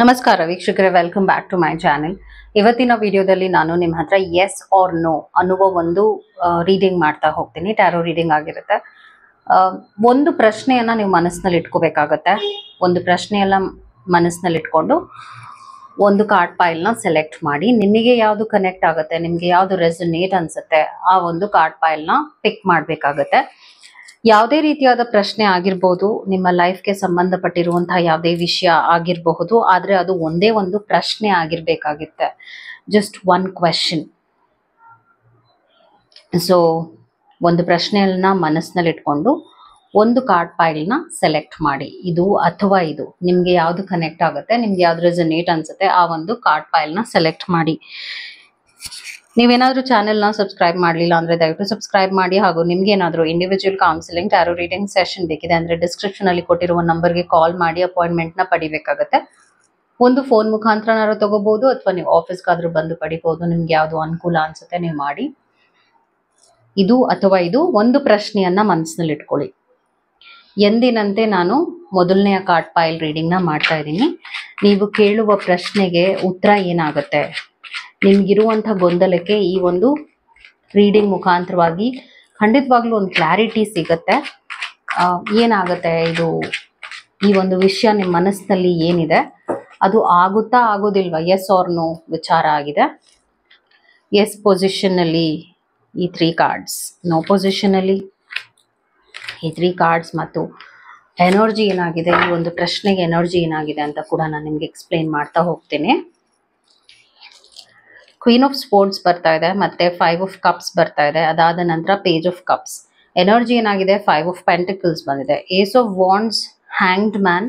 ನಮಸ್ಕಾರ ವೀಕ್ಷಕರೇ, welcome back to my channel. ಇವತ್ತಿನ ವಿಡಿಯೋದಲ್ಲಿ ನಾನು ನಿಮ್ಮ ಹತ್ರ ಎಸ್ ಆರ್ ನೋ ಅನ್ನುವ ಒಂದು ರೀಡಿಂಗ್ ಮಾಡ್ತಾ ಹೋಗ್ತೀನಿ. ಟ್ಯಾರೋ ರೀಡಿಂಗ್ ಆಗಿರುತ್ತೆ. ಒಂದು ಪ್ರಶ್ನೆಯನ್ನ ನೀವು ಮನಸ್ಸಿನಲ್ಲಿ ಇಟ್ಕೋಬೇಕಾಗತ್ತೆ. ಒಂದು ಪ್ರಶ್ನೆಯೆಲ್ಲ ಮನಸ್ಸಿನಲ್ಲಿ ಇಟ್ಕೊಂಡು ಒಂದು ಕಾರ್ಡ್ ಪೈಲ್ನ ಸೆಲೆಕ್ಟ್ ಮಾಡಿ, ನಿಮಗೆ ಯಾವುದು ಕನೆಕ್ಟ್ ಆಗುತ್ತೆ, ನಿಮಗೆ ಯಾವುದು ರೆಸೊನೇಟ್ ಅನ್ಸುತ್ತೆ, ಆ ಒಂದು ಕಾರ್ಡ್ ಪೈಲ್ನ ಪಿಕ್ ಮಾಡಬೇಕಾಗತ್ತೆ. ಯಾವುದೇ ರೀತಿಯಾದ ಪ್ರಶ್ನೆ ಆಗಿರ್ಬೋದು, ನಿಮ್ಮ ಲೈಫ್ಗೆ ಸಂಬಂಧಪಟ್ಟಿರುವಂತಹ ಯಾವುದೇ ವಿಷಯ ಆಗಿರಬಹುದು, ಆದ್ರೆ ಅದು ಒಂದೇ ಒಂದು ಪ್ರಶ್ನೆ ಆಗಿರ್ಬೇಕಾಗುತ್ತೆ. Just one question. ಸೊ ಒಂದು ಪ್ರಶ್ನೆಯನ್ನ ಮನಸ್ಸಿನಲ್ಲಿ ಇಟ್ಕೊಂಡು ಒಂದು ಕಾರ್ಡ್ ಪೈಲ್ನ ಸೆಲೆಕ್ಟ್ ಮಾಡಿ. ಇದು ಅಥವಾ ಇದು ನಿಮ್ಗೆ ಯಾವ್ದು ಕನೆಕ್ಟ್ ಆಗುತ್ತೆ, ನಿಮ್ಗೆ ಯಾವ್ದು ರೆಸೊನೇಟ್ ಅನ್ಸುತ್ತೆ, ಆ ಒಂದು ಕಾರ್ಡ್ ಪೈಲ್ನ ಸೆಲೆಕ್ಟ್ ಮಾಡಿ. ನೀವೇನಾದ್ರೂ ಚಾನೆಲ್ನ ಸಬ್ಸ್ಕ್ರೈಬ್ ಮಾಡಲಿಲ್ಲ ಅಂದ್ರೆ ದಯವಿಟ್ಟು ಸಬ್ಸ್ಕ್ರೈಬ್ ಮಾಡಿ. ಹಾಗೂ ನಿಮ್ಗೆ ಏನಾದರೂ individual counselling tarot reading session ಬೇಕಿದೆ ಅಂದ್ರೆ ಡಿಸ್ಕ್ರಿಪ್ಷನ್ ಅಲ್ಲಿ ಕೊಟ್ಟಿರುವ ನಂಬರ್ಗೆ ಕಾಲ್ ಮಾಡಿ ಅಪಾಯಿಂಟ್ಮೆಂಟ್ ನ ಪಡಿಬೇಕಾಗತ್ತೆ. ಒಂದು ಫೋನ್ ಮುಖಾಂತರನಾದ್ರೂ ತಗೋಬಹುದು, ಅಥವಾ ನೀವು ಆಫೀಸ್ಗಾದ್ರೂ ಬಂದು ಪಡಿಬಹುದು. ನಿಮ್ಗೆ ಯಾವ್ದು ಅನುಕೂಲ ಅನ್ಸುತ್ತೆ ನೀವು ಮಾಡಿ. ಇದು ಅಥವಾ ಇದು ಒಂದು ಪ್ರಶ್ನೆಯನ್ನ ಮನಸ್ಸಿನಲ್ಲಿ ಇಟ್ಕೊಳ್ಳಿ. ಎಂದಿನಂತೆ ನಾನು ಮೊದಲನೆಯ ಕಾರ್ಡ್ ಪೈಲ್ ರೀಡಿಂಗ್ ನ ಮಾಡ್ತಾ ಇದ್ದೀನಿ. ನೀವು ಕೇಳುವ ಪ್ರಶ್ನೆಗೆ ಉತ್ತರ ಏನಾಗುತ್ತೆ, ನಿಮ್ಗಿರುವಂಥ ಗೊಂದಲಕ್ಕೆ ಈ ಒಂದು ರೀಡಿಂಗ್ ಮುಖಾಂತರವಾಗಿ ಖಂಡಿತವಾಗ್ಲೂ ಒಂದು ಕ್ಲಾರಿಟಿ ಸಿಗುತ್ತೆ. ಏನಾಗುತ್ತೆ, ಇದು ಈ ಒಂದು ವಿಷಯ ನಿಮ್ಮ ಮನಸ್ಸಿನಲ್ಲಿ ಏನಿದೆ ಅದು ಆಗುತ್ತಾ ಆಗೋದಿಲ್ವಾ, ಎಸ್ ಆರ್ ನೋ ವಿಚಾರ ಆಗಿದೆ. ಎಸ್ ಪೊಸಿಷನ್ ಅಲ್ಲಿ ಈ 3 ಕಾರ್ಡ್ಸ್, ನೋ ಪೊಸಿಷನ್ ಅಲ್ಲಿ ಈ 3 ಕಾರ್ಡ್ಸ್, ಮತ್ತು ಎನರ್ಜಿ ಏನಾಗಿದೆ, ಈ ಒಂದು ಪ್ರಶ್ನೆಗೆ ಎನರ್ಜಿ ಏನಾಗಿದೆ ಅಂತ ಕೂಡ ನಾನು ನಿಮ್ಗೆ ಎಕ್ಸ್ಪ್ಲೈನ್ ಮಾಡ್ತಾ ಹೋಗ್ತೇನೆ. ಕ್ವೀನ್ ಆಫ್ ಸ್ಪೋರ್ಟ್ಸ್ ಬರ್ತಾ ಇದೆ, ಮತ್ತೆ 5 ಆಫ್ ಕಪ್ಸ್ ಬರ್ತಾ ಇದೆ. ಅದಾದ ನಂತರ ಪೇಜ್ ಆಫ್ ಕಪ್ಸ್. ಎನರ್ಜಿ ಏನಾಗಿದೆ, 5 ಆಫ್ ಪೆಂಟಿಕಲ್ಸ್ ಬಂದಿದೆ. Ace of wands, hanged man.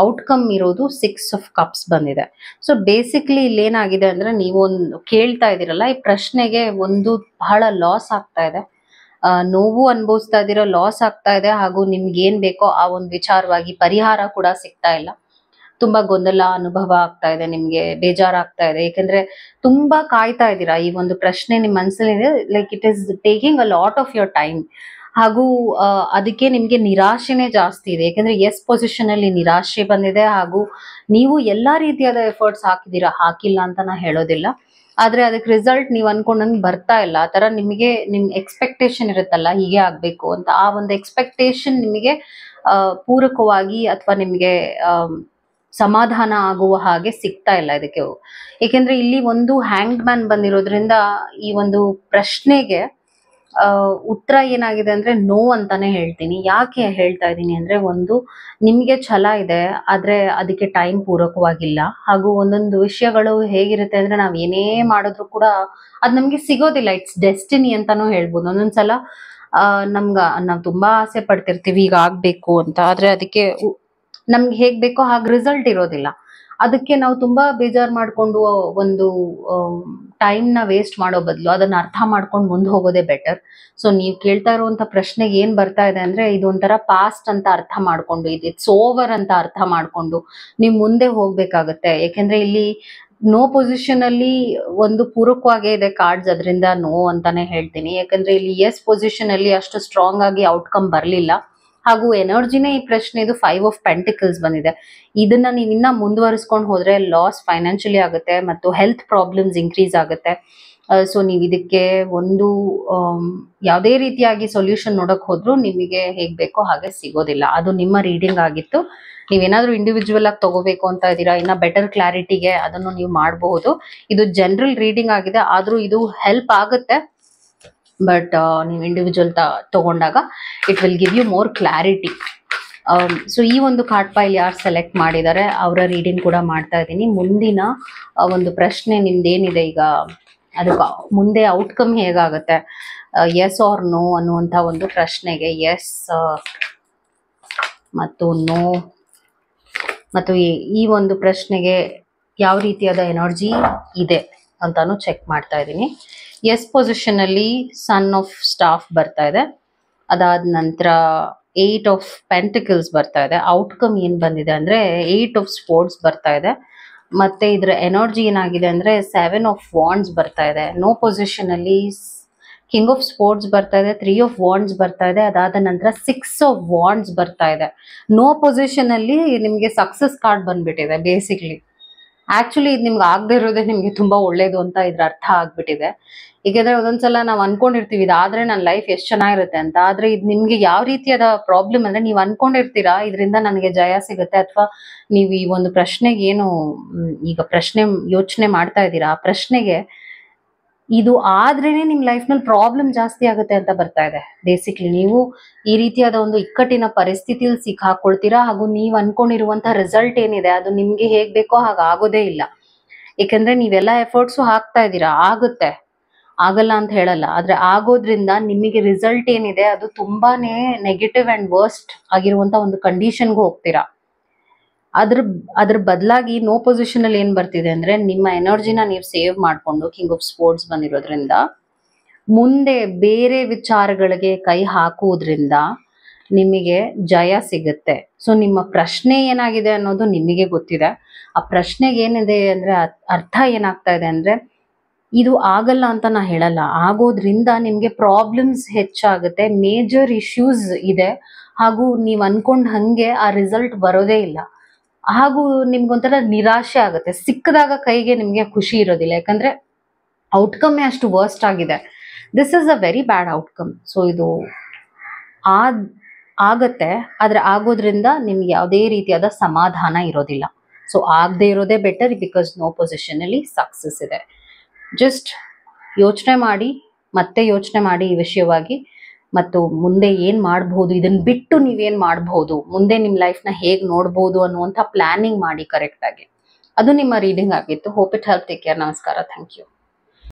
Outcome ಇರೋದು 6 ಆಫ್ ಕಪ್ಸ್ ಬಂದಿದೆ. ಸೊ ಬೇಸಿಕ್ಲಿ ಇಲ್ಲಿ ಏನಾಗಿದೆ ಅಂದ್ರೆ, ನೀವು ಒಂದು ಕೇಳ್ತಾ ಇದ್ದೀರಲ್ಲ, ಈ ಪ್ರಶ್ನೆಗೆ ಒಂದು ಬಹಳ ಲಾಸ್ ಆಗ್ತಾ ಇದೆ, ನೋವು ಅನುಭವಿಸ್ತಾ ಇದ್ದೀರಾ, ಲಾಸ್ ಆಗ್ತಾ ಇದೆ. ಹಾಗೂ ನಿಮ್ಗೆ ಏನ್ ಬೇಕೋ ಆ ಒಂದು ವಿಚಾರವಾಗಿ ಪರಿಹಾರ ಕೂಡ ಸಿಗ್ತಾ ಇಲ್ಲ. ತುಂಬಾ ಗೊಂದಲ ಅನುಭವ ಆಗ್ತಾ ಇದೆ, ನಿಮ್ಗೆ ಬೇಜಾರಾಗ್ತಾ ಇದೆ. ಯಾಕಂದ್ರೆ ತುಂಬಾ ಕಾಯ್ತಾ ಇದ್ದೀರಾ, ಈ ಒಂದು ಪ್ರಶ್ನೆ ನಿಮ್ಮ ಮನಸ್ಸಲ್ಲಿ like it is taking a lot of your time. ಹಾಗೂ ಅದಕ್ಕೆ ನಿಮ್ಗೆ ನಿರಾಶೆನೇ ಜಾಸ್ತಿ ಇದೆ. ಯಾಕಂದ್ರೆ ಎಸ್ ಪೊಸಿಷನ್ ಅಲ್ಲಿ ನಿರಾಶೆ ಬಂದಿದೆ. ಹಾಗೂ ನೀವು ಎಲ್ಲಾ ರೀತಿಯಾದ ಎಫರ್ಟ್ಸ್ ಹಾಕಿದೀರಾ, ಹಾಕಿಲ್ಲ ಅಂತ ನಾ ಹೇಳೋದಿಲ್ಲ, ಆದ್ರೆ ಅದಕ್ಕೆ ರಿಸಲ್ಟ್ ನೀವು ಅನ್ಕೊಂಡಂಗೆ ಬರ್ತಾ ಇಲ್ಲ. ಆ ತರ ನಿಮಗೆ ನಿಮ್ ಎಕ್ಸ್ಪೆಕ್ಟೇಷನ್ ಇರುತ್ತಲ್ಲ, ಹೀಗೆ ಆಗ್ಬೇಕು ಅಂತ, ಆ ಒಂದು ಎಕ್ಸ್ಪೆಕ್ಟೇಷನ್ ನಿಮಗೆ ಪೂರಕವಾಗಿ ಅಥವಾ ನಿಮ್ಗೆ ಸಮಾಧಾನ ಆಗುವ ಹಾಗೆ ಸಿಗ್ತಾ ಇಲ್ಲ ಇದಕ್ಕೆ. ಏಕೆಂದ್ರೆ ಇಲ್ಲಿ ಒಂದು ಹ್ಯಾಂಗ್ಡ್ ಮ್ಯಾನ್ ಬಂದಿರೋದ್ರಿಂದ ಈ ಒಂದು ಪ್ರಶ್ನೆಗೆ ಉತ್ತರ ಏನಾಗಿದೆ ಅಂದ್ರೆ ನೋ ಅಂತಾನೆ ಹೇಳ್ತೀನಿ. ಯಾಕೆ ಹೇಳ್ತಾ ಇದ್ದೀನಿ ಅಂದ್ರೆ, ಒಂದು ನಿಮ್ಗೆ ಛಲ ಇದೆ, ಆದ್ರೆ ಅದಕ್ಕೆ ಟೈಮ್ ಪೂರಕವಾಗಿಲ್ಲ. ಹಾಗೂ ಒಂದೊಂದು ವಿಷಯಗಳು ಹೇಗಿರುತ್ತೆ ಅಂದ್ರೆ, ನಾವ್ ಏನೇ ಮಾಡಿದ್ರು ಕೂಡ ಅದ್ ನಮ್ಗೆ ಸಿಗೋದಿಲ್ಲ. ಇಟ್ಸ್ ಡೆಸ್ಟಿನಿ ಅಂತಾನು ಹೇಳ್ಬೋದು. ಒಂದೊಂದ್ಸಲ ನಾವ್ ತುಂಬಾ ಆಸೆ ಪಡ್ತಿರ್ತೀವಿ ಈಗ ಆಗ್ಬೇಕು ಅಂತ, ಆದ್ರೆ ಅದಕ್ಕೆ ನಮ್ಗೆ ಹೇಗ್ ಬೇಕೋ ಹಾಗೆ ರಿಸಲ್ಟ್ ಇರೋದಿಲ್ಲ. ಅದಕ್ಕೆ ನಾವು ತುಂಬಾ ಬೇಜಾರ್ ಮಾಡ್ಕೊಂಡು ಒಂದು ಟೈಮ್ ನ ವೇಸ್ಟ್ ಮಾಡೋ ಬದಲು ಅದನ್ನ ಅರ್ಥ ಮಾಡ್ಕೊಂಡು ಮುಂದೆ ಹೋಗೋದೇ ಬೆಟರ್. ಸೊ ನೀವು ಕೇಳ್ತಾ ಇರುವಂತ ಪ್ರಶ್ನೆಗೆ ಏನ್ ಬರ್ತಾ ಇದೆ ಅಂದ್ರೆ, ಇದು ಒಂಥರ ಪಾಸ್ಟ್ ಅಂತ ಅರ್ಥ ಮಾಡ್ಕೊಂಡು, ಇದು ಇಟ್ಸ್ ಓವರ್ ಅಂತ ಅರ್ಥ ಮಾಡ್ಕೊಂಡು ನೀವು ಮುಂದೆ ಹೋಗ್ಬೇಕಾಗತ್ತೆ. ಯಾಕೆಂದ್ರೆ ಇಲ್ಲಿ ನೋ ಪೊಸಿಷನ್ ಅಲ್ಲಿ ಒಂದು ಪೂರಕವಾಗೇ ಇದೆ ಕಾರ್ಡ್ಸ್, ಅದರಿಂದ ನೋ ಅಂತಾನೆ ಹೇಳ್ತೀನಿ. ಯಾಕಂದ್ರೆ ಇಲ್ಲಿ ಎಸ್ ಪೊಸಿಷನ್ ಅಲ್ಲಿ ಅಷ್ಟು ಸ್ಟ್ರಾಂಗ್ ಆಗಿ ಔಟ್ಕಮ್ ಬರ್ಲಿಲ್ಲ. ಹಾಗೂ ಎನರ್ಜಿನೇ ಈ ಪ್ರಶ್ನೆ, ಇದು 5 ಆಫ್ ಪೆಂಟಿಕಲ್ಸ್ ಬಂದಿದೆ. ಇದನ್ನ ನೀವು ಇನ್ನ ಮುಂದುವರಿಸ್ಕೊಂಡು ಹೋದ್ರೆ ಲಾಸ್ ಫೈನಾನ್ಷಿಯಲಿ ಆಗುತ್ತೆ, ಮತ್ತು ಹೆಲ್ತ್ ಪ್ರಾಬ್ಲಮ್ಸ್ ಇನ್ಕ್ರೀಸ್ ಆಗುತ್ತೆ. ಸೊ ನೀವು ಇದಕ್ಕೆ ಒಂದು ಯಾವುದೇ ರೀತಿಯಾಗಿ ಸೊಲ್ಯೂಷನ್ ನೋಡಕ್ ಹೋದ್ರು ನಿಮಗೆ ಹೇಗ್ ಬೇಕೋ ಹಾಗೆ ಸಿಗೋದಿಲ್ಲ. ಅದು ನಿಮ್ಮ ರೀಡಿಂಗ್ ಆಗಿತ್ತು. ನೀವೇನಾದ್ರೂ ಇಂಡಿವಿಜುವಲ್ ಆಗಿ ತಗೋಬೇಕು ಅಂತ ಇದ್ದೀರಾ, ಇನ್ನ ಬೆಟರ್ ಕ್ಲಾರಿಟಿಗೆ ಅದನ್ನು ನೀವು ಮಾಡಬಹುದು. ಇದು ಜನರಲ್ ರೀಡಿಂಗ್ ಆಗಿದೆ, ಆದ್ರೂ ಇದು ಹೆಲ್ಪ್ ಆಗುತ್ತೆ. ಬಟ್ ನೀವು ಇಂಡಿವಿಜುವಲ್ ತಗೊಂಡಾಗ it will give you more clarity. So ಈ ಒಂದು ಕಾರ್ಡ್ ಪೈಲ್ ಯಾರು ಸೆಲೆಕ್ಟ್ ಮಾಡಿದ್ದಾರೆ ಅವರ ರೀಡಿಂಗ್ ಕೂಡ ಮಾಡ್ತಾ ಇದ್ದೀನಿ. ಮುಂದಿನ ಒಂದು ಪ್ರಶ್ನೆ ನಿಮ್ದೇನಿದೆ ಈಗ, ಅದಕ್ಕೆ ಮುಂದೆ ಔಟ್ಕಮ್ ಹೇಗಾಗುತ್ತೆ, ಎಸ್ ಆರ್ ನೋ ಅನ್ನುವಂಥ ಒಂದು ಪ್ರಶ್ನೆಗೆ ಎಸ್ ಮತ್ತು ನೋ, ಮತ್ತು ಈ ಒಂದು ಪ್ರಶ್ನೆಗೆ ಯಾವ ರೀತಿಯಾದ ಎನರ್ಜಿ ಇದೆ ಅಂತಾನು ಚೆಕ್ ಮಾಡ್ತಾ ಇದ್ದೀನಿ. ಎಸ್ ಪೊಸಿಷನ್ ಅಲ್ಲಿ ಸನ್ ಆಫ್ ಸ್ಟಾಫ್ ಬರ್ತಾ ಇದೆ. ಅದಾದ ನಂತರ 8 ಆಫ್ ಪೆಂಟಿಕಲ್ಸ್ ಬರ್ತಾ ಇದೆ. ಔಟ್ಕಮ್ ಏನ್ ಬಂದಿದೆ ಅಂದ್ರೆ 8 ಆಫ್ ಸ್ಪೋರ್ಟ್ಸ್ ಬರ್ತಾ ಇದೆ. ಮತ್ತೆ ಇದ್ರ ಎನರ್ಜಿ ಏನಾಗಿದೆ ಅಂದ್ರೆ 7 ಆಫ್ ವಾಂಡ್ಸ್ ಬರ್ತಾ ಇದೆ. ನೋ ಪೊಸಿಷನ್ ಅಲ್ಲಿ ಕಿಂಗ್ ಆಫ್ ಸ್ಪೋರ್ಟ್ಸ್ ಬರ್ತಾ ಇದೆ, 3 ಆಫ್ ವಾಂಡ್ಸ್ ಬರ್ತಾ ಇದೆ. ಅದಾದ ನಂತರ 6 ಆಫ್ ವಾಂಡ್ಸ್ ಬರ್ತಾ ಇದೆ. ನೋ ಪೊಸಿಷನ್ ಅಲ್ಲಿ ನಿಮ್ಗೆ ಸಕ್ಸಸ್ ಕಾರ್ಡ್ ಬಂದ್ಬಿಟ್ಟಿದೆ ಬೇಸಿಕ್ಲಿ. ಆಕ್ಚುಲಿ ಇದು ನಿಮ್ಗೆ ಆಗದೆ ಇರೋದೇ ನಿಮ್ಗೆ ತುಂಬಾ ಒಳ್ಳೇದು ಅಂತ ಇದ್ರ ಅರ್ಥ ಆಗ್ಬಿಟ್ಟಿದೆ. ಏಕೆಂದ್ರೆ ಒಂದೊಂದ್ಸಲ ನಾವ್ ಅನ್ಕೊಂಡಿರ್ತೀವಿ ಇದಾದ್ರೆ ನನ್ನ ಲೈಫ್ ಎಷ್ಟ್ ಚೆನ್ನಾಗಿರುತ್ತೆ ಅಂತ. ಆದ್ರೆ ಇದು ನಿಮ್ಗೆ ಯಾವ ರೀತಿಯಾದ ಪ್ರಾಬ್ಲಮ್ ಅಂದ್ರೆ, ನೀವ್ ಅನ್ಕೊಂಡಿರ್ತೀರಾ ಇದರಿಂದ ನನಗೆ ಜಯ ಸಿಗುತ್ತೆ, ಅಥವಾ ನೀವು ಈ ಒಂದು ಪ್ರಶ್ನೆಗೆ ಏನು ಈಗ ಪ್ರಶ್ನೆ ಯೋಚನೆ ಮಾಡ್ತಾ ಇದ್ದೀರಾ, ಆ ಪ್ರಶ್ನೆಗೆ ಇದು ಆದ್ರೇನೆ ನಿಮ್ ಲೈಫ್ ನಲ್ಲಿ ಪ್ರಾಬ್ಲಮ್ ಜಾಸ್ತಿ ಆಗುತ್ತೆ ಅಂತ ಬರ್ತಾ ಇದೆ. ಬೇಸಿಕ್ಲಿ ನೀವು ಈ ರೀತಿಯಾದ ಒಂದು ಇಕ್ಕಟ್ಟಿನ ಪರಿಸ್ಥಿತಿಯಲ್ಲಿ ಸಿಕ್ಕಾಕೊಳ್ತೀರಾ, ಹಾಗೂ ನೀವ್ ಅನ್ಕೊಂಡಿರುವಂತ ರಿಸಲ್ಟ್ ಏನಿದೆ ಅದು ನಿಮ್ಗೆ ಹೇಗ್ ಬೇಕೋ ಹಾಗ ಆಗೋದೇ ಇಲ್ಲ. ಯಾಕಂದ್ರೆ ನೀವೆಲ್ಲ ಎಫರ್ಟ್ಸು ಹಾಕ್ತಾ ಇದ್ದೀರಾ, ಆಗುತ್ತೆ, ಆಗಲ್ಲ ಅಂತ ಹೇಳಲ್ಲ. ಆದ್ರೆ ಆಗೋದ್ರಿಂದ ನಿಮಗೆ ರಿಸಲ್ಟ್ ಏನಿದೆ ಅದು ತುಂಬಾನೇ ನೆಗೆಟಿವ್ ಅಂಡ್ ವರ್ಸ್ಟ್ ಆಗಿರುವಂತ ಒಂದು ಕಂಡೀಷನ್ಗೂ ಹೋಗ್ತೀರಾ. ಅದ್ರ ಬದಲಾಗಿ ನೋ ಪೊಸಿಷನ್ ಅಲ್ಲಿ ಏನ್ ಬರ್ತಿದೆ ಅಂದ್ರೆ, ನಿಮ್ಮ ಎನರ್ಜಿನ ನೀವು ಸೇವ್ ಮಾಡ್ಕೊಂಡು ಕಿಂಗ್ ಆಫ್ ಸ್ಪೋರ್ಟ್ಸ್ ಬಂದಿರೋದ್ರಿಂದ ಮುಂದೆ ಬೇರೆ ವಿಚಾರಗಳಿಗೆ ಕೈ ಹಾಕುವುದ್ರಿಂದ ನಿಮಗೆ ಜಯ ಸಿಗುತ್ತೆ. ಸೊ ನಿಮ್ಮ ಪ್ರಶ್ನೆ ಏನಾಗಿದೆ ಅನ್ನೋದು ನಿಮಗೆ ಗೊತ್ತಿದೆ. ಆ ಪ್ರಶ್ನೆಗೆ ಏನಿದೆ ಅಂದ್ರೆ ಅರ್ಥ ಏನಾಗ್ತಾ ಇದೆ ಅಂದ್ರೆ, ಇದು ಆಗಲ್ಲ ಅಂತ ನಾ ಹೇಳಲ್ಲ, ಆಗೋದ್ರಿಂದ ನಿಮ್ಗೆ ಪ್ರಾಬ್ಲಮ್ಸ್ ಹೆಚ್ಚಾಗುತ್ತೆ, ಮೇಜರ್ ಇಶ್ಯೂಸ್ ಇದೆ, ಹಾಗೂ ನೀವ್ ಅನ್ಕೊಂಡ್ ಹಂಗೆ ಆ ರಿಸಲ್ಟ್ ಬರೋದೇ ಇಲ್ಲ. ಹಾಗೂ ನಿಮ್ಗೊಂಥರ ನಿರಾಶೆ ಆಗುತ್ತೆ, ಸಿಕ್ಕದಾಗ ಕೈಗೆ ನಿಮ್ಗೆ ಖುಷಿ ಇರೋದಿಲ್ಲ, ಯಾಕಂದ್ರೆ ಔಟ್ಕಮ್ ಅಷ್ಟು ವರ್ಸ್ಟ್ ಆಗಿದೆ. This is a very bad outcome. So ಇದು ಆಗತ್ತೆ, ಆದ್ರೆ ಆಗೋದ್ರಿಂದ ನಿಮ್ಗೆ ಯಾವುದೇ ರೀತಿಯಾದ ಸಮಾಧಾನ ಇರೋದಿಲ್ಲ. ಸೊ ಆಗದೆ ಇರೋದೇ ಬೆಟರ್, ಬಿಕಾಸ್ ನೋ ಪೊಸಿಷನ್ ಅಲ್ಲಿ ಸಕ್ಸಸ್ ಇದೆ. ಜಸ್ಟ್ ಯೋಚನೆ ಮಾಡಿ, ಮತ್ತೆ ಯೋಚನೆ ಮಾಡಿ ಈ ವಿಷಯವಾಗಿ, ಮತ್ತು ಮುಂದೆ ಏನ್ ಮಾಡಬಹುದು, ಇದನ್ನ ಬಿಟ್ಟು ನೀವೇನ್ ಮಾಡಬಹುದು, ಮುಂದೆ ನಿಮ್ ಲೈಫ್ ನ ಹೇಗ್ ನೋಡ್ಬೋದು ಅನ್ನುವಂಥ ಪ್ಲಾನಿಂಗ್ ಮಾಡಿ ಕರೆಕ್ಟ್ ಆಗಿ. ಅದು ನಿಮ್ಮ ರೀಡಿಂಗ್ ಆಗಿತ್ತು. Hope it help. Take care. ನಮಸ್ಕಾರ. Thank you.